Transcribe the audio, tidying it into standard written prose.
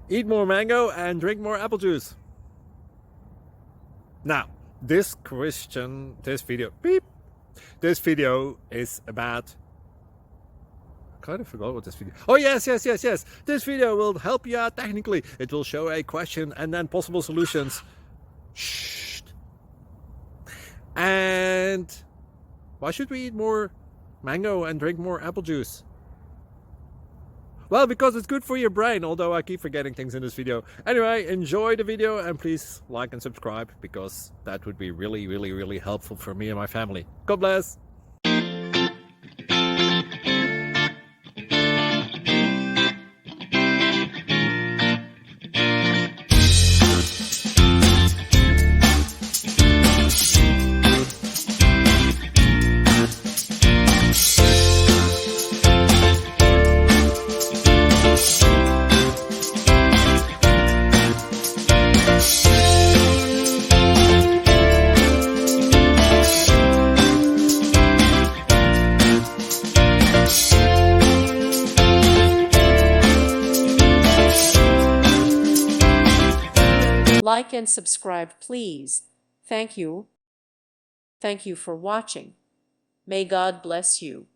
Eat more mango and drink more apple juice. Now, this video is about, I kind of forgot what this video. Oh yes. This video will help you out technically. It will show a question and then possible solutions. Shh. And why should we eat more mango and drink more apple juice? Well, because it's good for your brain, although I keep forgetting things in this video. Anyway, enjoy the video and please like and subscribe, because that would be really helpful for me and my family. God bless! Like and subscribe, please. Thank you. Thank you for watching. May God bless you.